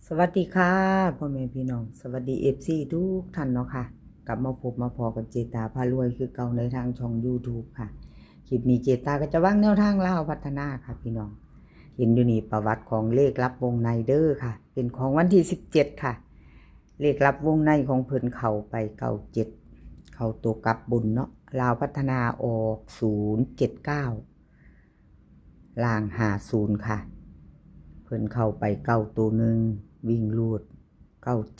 สวัสดีค่ะพ่อแม่พี่น้องสวัสดีFCทุกท่านเนาะค่ะกลับมาพบมาพอกับเจตาพารวยคือเก่าในทางช่อง YouTube ค่ะคลิปนี้เจตาก็จะวางแนวทางเล่าพัฒนาค่ะพี่น้องเห็นอยู่นี่ประวัติของเลขลับวงในเด้อค่ะเป็นของวันที่17ค่ะเลขลับวงในของเพิ่นเข้าไป97เข้าตัวกลับบุญเนาะลาวพัฒนาออก079ล่าง50ค่ะเพิ่นเข้าไปเก้าตัวหนึ่งวิ่งลูด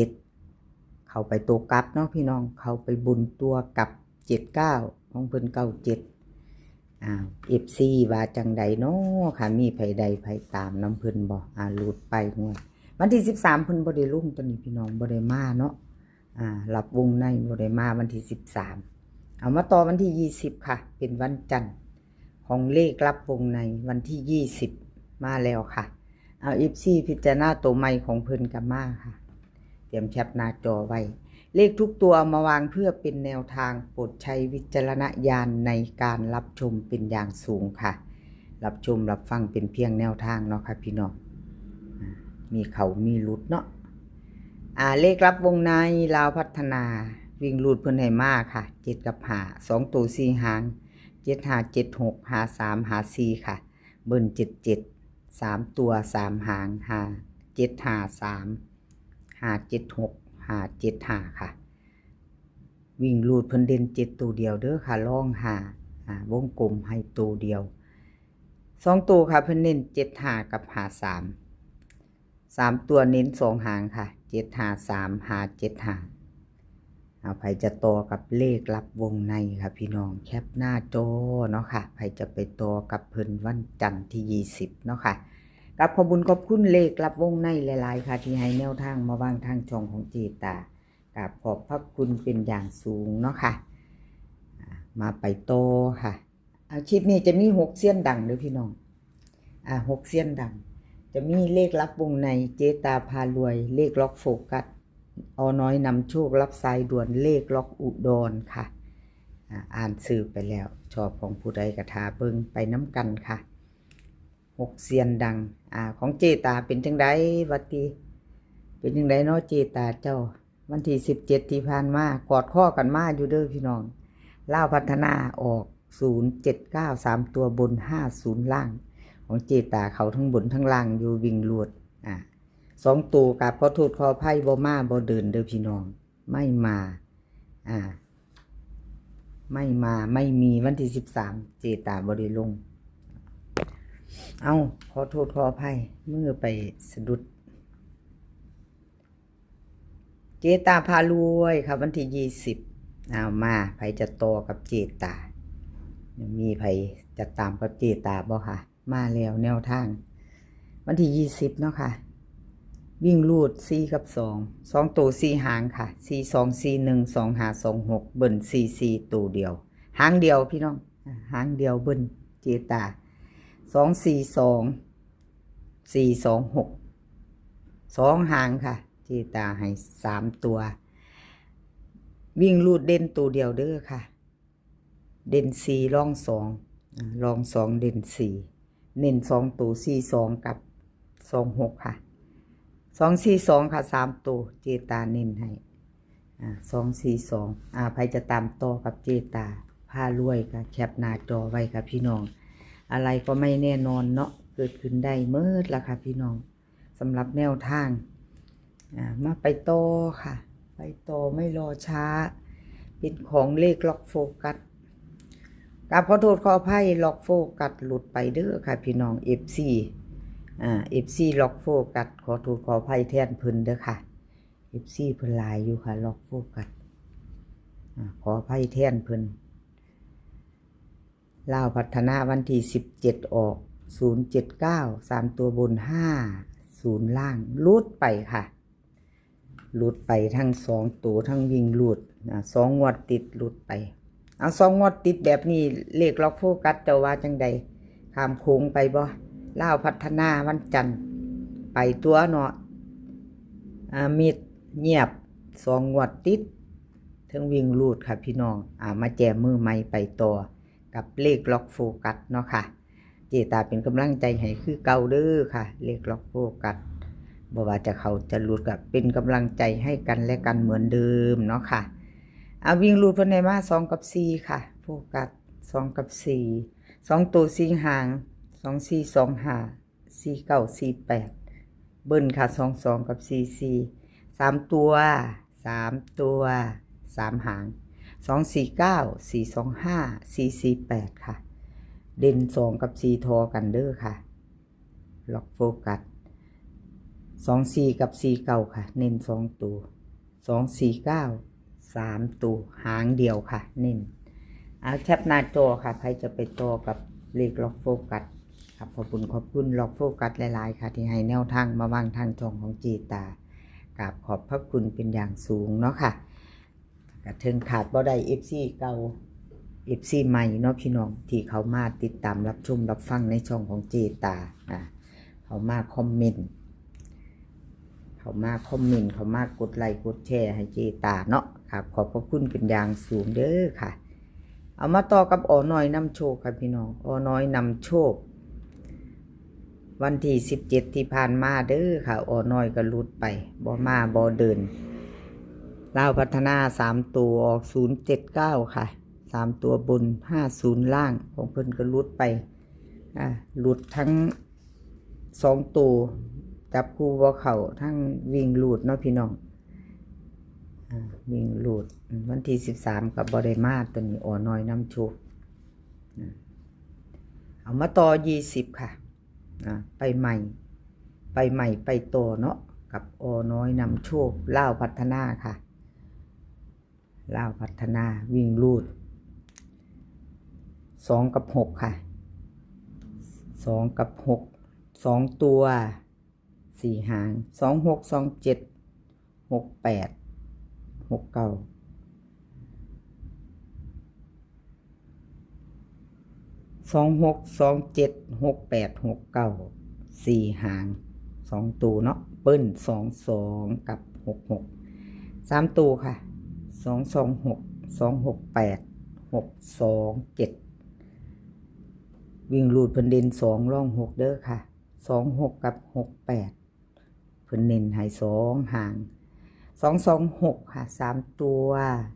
97เข้าไปตัวกลับเนาะพี่น้องเข้าไปบุญตัวกับ79ของเพิ่นFC ว่าจังใดเนาะค่ะมีไผใดไผตามน้ำเพิ่นบ่ลูดไปงวดวันที่13เพิ่นบ่ได้ลงตัวนี้พี่น้องบ่ได้มาเนาะรับวงในบ่ได้มาวันที่13เอามาต่อวันที่20ค่ะเป็นวันจันทร์ของเลขรับวงในวันที่20มาแล้วค่ะเอาFC พิจารณาตัวใหม่ของเพิ่นกันมาค่ะเตรียมแคปหน้าจอไว้เลขทุกตัวมาวางเพื่อเป็นแนวทางโปรดใช้วิจารณญาณในการรับชมเป็นอย่างสูงค่ะรับชมรับฟังเป็นเพียงแนวทางเนาะค่ะพี่น้องมีเขามีหลุดเนาะเลขรับวงในลาวพัฒนาวิ่งหลุดเพิ่นให้มาค่ะ7กับ5 2ตัว4หาง7 5 7 6 5 3 5 4ค่ะเบิ้ล77 3ตัว3หาง5 7 5 3 5 7 6 5 7 5ค่ะวิ่งลูดเพิ่นเด่น7ตัวเดียวเด้อค่ะล่องวงกลมให้ตัวเดียว2ตัวค่ะเพิ่นเน้น7 5กับ5 3ตัวเน้น2หางค่ะ7 5 3 5 7 5เอาใครจะต่อกับเลขลับวงในค่ะพี่น้องแคปหน้าจอเนาะค่ะใครจะไปต่อกับเพิ่นวันจันทร์ที่20เนาะค่ะกับขอบคุณขอบคุณเลขลับวงในหลายๆค่ะที่ให้แนวทางมาวางทางช่องของเจตากับขอบพระคุณเป็นอย่างสูงเนาะค่ะมาไปโตค่ะคลิปนี้จะมี6เสี้ยนดังเด้อพี่น้อง6เสี้ยนดังจะมีเลขลับวงในเจตาพารวยเลขล็อกโฟกัสเอาน้อยนำโชครับสายด่วนเลขล็อกอุดรค่ะอ่านสื่อไปแล้วชอบของผู้ใดกระทาเบิ่งไปน้ำกันค่ะ6เสี้ยนดังของเจตาเป็นจังไดวัดดีเป็นจังไดเนาะเจตาเจ้าวันที่17ที่ผ่านมากอดข้อกันมาอยู่เด้อพี่น้องลาวพัฒนาออก079 3ตัวบน50ล่างของเจตาเขาทั้งบนทั้งล่างอยู่วิ่งลวด2ตัวกับขอโทษขออภัยบ่มาบ่เดินเด้อพี่น้องไม่มาไม่มีวันที่13เจตาบ่ได้ลงขอโทษขออภัยเมื่อไปสะดุดเจตาพารวยครับวันที่20มาไผจะต่อกับเจตามีไผจะตามกับเจตาบ่ค่ะมาแล้วแนวทางวันที่20เนาะค่ะวิ่งลูด4กับ2ตัว4หางค่ะ4 2 4 1 2 5 2 6เบิ้ล4ตัวเดียวหางเดียวพี่น้องหางเดียวเบิ้ลเจตา2 4 2 4 2 6 2หางค่ะเจตาให้3ตัววิ่งลูดเด่นตัวเดียวเด้อค่ะเด่น4รอง2รอง2เด่น4เน้น2ตัว4 2กับ2 6ค่ะ2 4 2ค่ะ3ตัวเจตาเน้นให้2 4 2ใครจะตามต่อกับเจตาพารวยค่ะแคปหน้าจอไว้ค่ะพี่น้องอะไรก็ไม่แน่นอนเนาะเกิดขึ้นได้เมื่อละค่ะพี่น้องสำหรับแนวทางมาไปโตค่ะไปโตไม่รอช้าเป็นของเลขล็อกโฟกัสกับขอโทษขออภัยล็อกโฟกัสหลุดไปเด้อค่ะพี่น้อง FC ล็อกโฟกัสขอโทษขออภัยแทนเพิ่นเด้อค่ะ FC เพิ่นหลายอยู่ค่ะล็อกโฟกัสขออภัยแทนเพิ่นลาวพัฒนาวันที่17ออก079 3ตัวบน50ล่างลุดไปค่ะลุดไปทั้ง2ตัวทั้งวิ่งลุด2งวดติดลุดไป2งวดติดแบบนี้เลขล็อกโฟกัสเจ้าว่าจังใดข้ามโค้งไปบ่ลาวพัฒนาวันจันทร์ไปตัวเนาะมิดเงียบ2งวดติดทั้งวิ่งลุดค่ะพี่น้องมาแจมมือใหม่ไปต่อกับเลขล็อกโฟกัสเนาะค่ะเจตาเป็นกำลังใจให้คือเก่าเด้อค่ะเลขล็อกโฟกัส บ่ว่าจะเขาจะหลุดกับเป็นกำลังใจให้กันและกันเหมือนเดิมเนาะค่ะเอาวิ่งหลุดเพิ่นได้มา2กับ4ค่ะโฟกัส2กับ4 2ตัว4หาง2 4 2 5 4 9 4 8เบิ้ลค่ะ2 2กับ4 4 3ตัว3ตัว3หาง2 4 9 4 2 5 4 4 8ค่ะเด่น2กับ4ทอกันเด้อค่ะล็อกโฟกัส24กับ49ค่ะเน้น2ตัว249 3ตัวหางเดียวค่ะเน้นเอาแคปหน้าจอค่ะใครจะไปต่อกับเลขล็อกโฟกัสครับขอบคุณล็อกโฟกัสหลายๆค่ะที่ให้แนวทางมาวางทางช่องของจีตากราบขอบพระคุณเป็นอย่างสูงเนาะค่ะกระเทิงขาดบ่ได้ FC เก่า FC ใหม่เนาะพี่น้องที่เขามาติดตามรับชมรับฟังในช่องของจีตาเขามาคอมเมนต์เขามากดไลค์กดแชร์ให้เจตาเนาะครับขอบพระคุณเป็นอย่างสูงเด้อค่ะเอามาต่อกับอ๋อน้อยนำโชคค่ะพี่น้องอ๋อน้อยนำโชควันที่17ที่ผ่านมาเด้อค่ะอ๋อน้อยก็หลุดไปบ่มาบ่เดินลาวพัฒนา3ตัวออก079ค่ะ3ตัวบน50ล่างของเพิ่นก็หลุดไปหลุดทั้ง2ตัวจับคู่บ่เข้าทั้งวิ่งหลุดเนาะพี่น้องวิ่งหลุดวันที่13กับบ่ได้มาตัวนี้อ๋อน้อยนำโชคเอามาต่อ20ค่ะไปใหม่ไปต่อเนาะกับอ๋อน้อยนำโชคลาวพัฒนาค่ะลาวพัฒนาวิ่งหลุด2กับ6ค่ะ2กับ6 2ตัว4หาง26 27 68 69 26 27 68 69 4หาง2ตัวเนาะเปิ้ล22กับ66 3ตัวค่ะ226 268 627วิ่งรูดเพิ่นเด่น2ร่อง6เด้อค่ะ26กับ68เพิ่นเน้นให้2หาง226ค่ะ3ตัว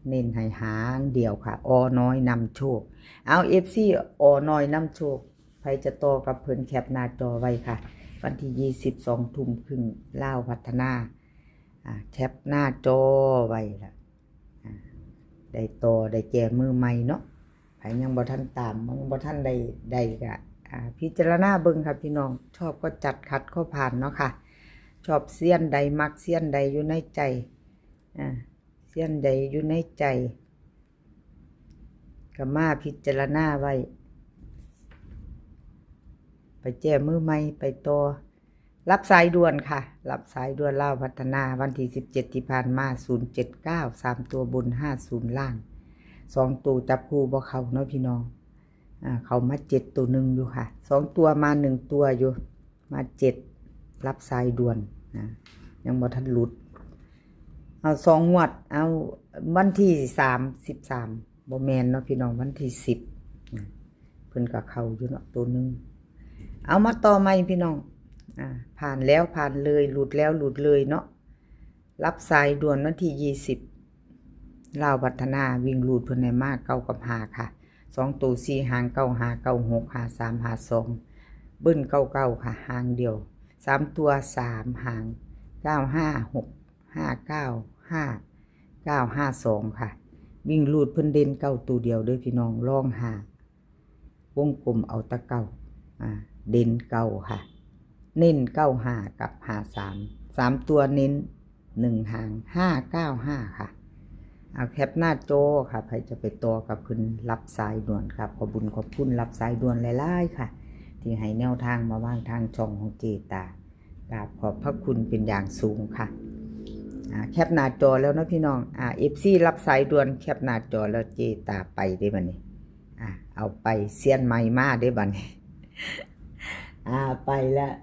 เน้นให้หางเดียวค่ะอน้อยนำโชคเอา FC อน้อยนำโชคใครจะต่อกับเพิ่นแคปหน้าจอไว้ค่ะวันที่22 ทุ่มครึ่งลาวพัฒนาแคปหน้าจอไว้ล่ะได้ต่อได้แก้มือใหม่เนาะใครยังบ่ทันตามยังบ่ทันได้ก็พิจารณาเบิ่งค่ะพี่น้องชอบก็จัดขัดก็ผ่านเนาะค่ะชอบเสี้ยนใดมักเสี้ยนใดอยู่ในใจเสี้ยนใดอยู่ในใจก็มาพิจารณาไว้ไปแจ้มือใหม่ไปต่อรับสายด่วนค่ะรับสายด่วนลาวพัฒนาวันที่17ที่ผ่านมา079 3ตัวบน50ล่าง2ตัวจับคู่บ่เข้าเนาะพี่น้องเขามา7ตัว1อยู่ค่ะ2ตัวมา1ตัวอยู่มา7รับสายด่วนยังบ่ทันหลุดเอา2งวดเอาวันที่13บ่แม่นเนาะพี่น้องวันที่10เพิ่นก็เข้าอยู่เนาะตัวนึงเอามาต่อใหม่พี่น้องผ่านแล้วผ่านเลยหลุดแล้วหลุดเลยเนาะรับสายด่วนวันที่20ลาวพัฒนาวิ่งหลุดเพิ่นได้มาก9กับ5ค่ะ2ตัว4หาง9 5 9 6 5 3 5 2เบิ้ล99ค่ะหางเดียว3ตัว3หาง9 5 6 5 9 5 9 5 2ค่ะวิ่งหลุดเพิ่นเด่น9ตัวเดียวเด้อพี่น้องลอง5วงกลมเอาตะเก้าเด่น9ค่ะเน้น95กับ53 3ตัวเน้น1หาง595ค่ะเอาแคปหน้าจอค่ะใครจะไปต่อกับคุณรับสายด่วนครับขอบคุณรับสายด่วนหลายๆค่ะที่ให้แนวทางมาวางทางช่องของเจตากราบขอบพระคุณเป็นอย่างสูงค่ะแคปหน้าจอแล้วนะพี่น้องFC รับสายด่วนแคปหน้าจอแล้วเจตาไปได้บัดนี้เอาไปเซียนใหม่มาได้บัดนี้ไปแล้ว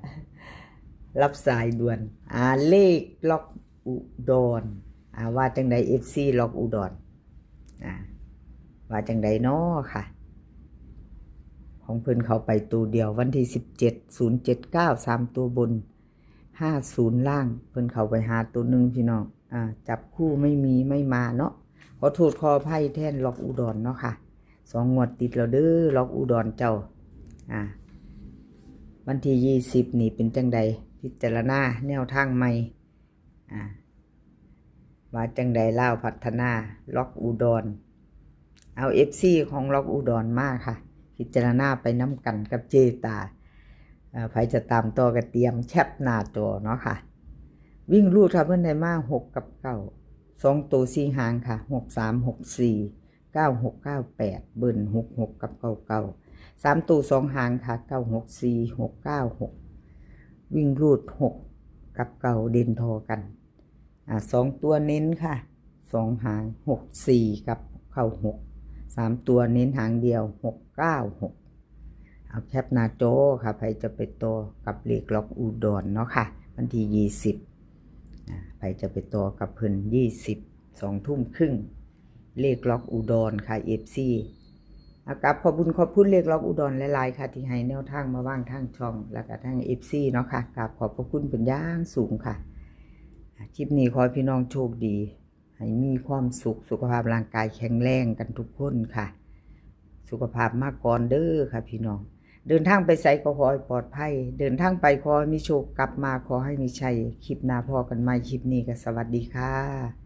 รับสายด่วนเลขล็อกอุดรว่าจังใด FC ล็อกอุดรว่าจังใดน้อค่ะของเพิ่นเขาไปตัวเดียววันที่17 079 3ตัวบน 50ล่างเพิ่นเข้าไปหาตัวหนึงพี่น้องจับคู่ไม่มีไม่มาเนาะขอโทษขออภัยแทนล็อกอุดรเนาะค่ะ2 งวดติดแล้วเด้อล็อกอุดรเจ้าวันที่20นี่เป็นจังใดพิจารณาแนวทางใหม่ว่าจังใดลาวพัฒนาล็อกอุดรเอา FC ของล็อกอุดรมาค่ะพิจารณาไปน้ำกันกับเจตาใครจะตามตัวก็เตรียมแคปหน้าตัวเนาะค่ะวิ่งรูดค่ะเพิ่นได้มา6กับ9 2ตัว4หางค่ะ63 64 9698เบิ่น66กับ99 3ตัว2หางค่ะ964 696วิ่งรูด6กับ9เด่นทอกัน2ตัวเน้นค่ะ2หาง64กับ96 3ตัวเน้นหางเดียว696เอาแคปหน้าจอค่ะใครจะไปต่อกับเลขล็อกอุดรเนาะค่ะวันที่20ใครจะไปต่อกับเพิ่น20 2 ทุ่มครึ่งเลขล็อกอุดรค่ะ FC กับขอบคุณเลขล็อกอุดรหลายๆค่ะที่ให้แนวทางมาว่างทางช่องแล้วก็ทาง FC เนาะค่ะกับขอบคุณเป็นอย่างสูงค่ะคลิปนี้ขอให้พี่น้องโชคดีให้มีความสุขสุขภาพร่างกายแข็งแรงกันทุกคนค่ะสุขภาพมากก่อนเด้อค่ะพี่น้องเดินทางไปไสก็ขอให้ปลอดภัยเดินทางไปขอให้มีโชคกลับมาขอให้มีชัยคลิปหน้าพอกันใหม่คลิปนี้ก็สวัสดีค่ะ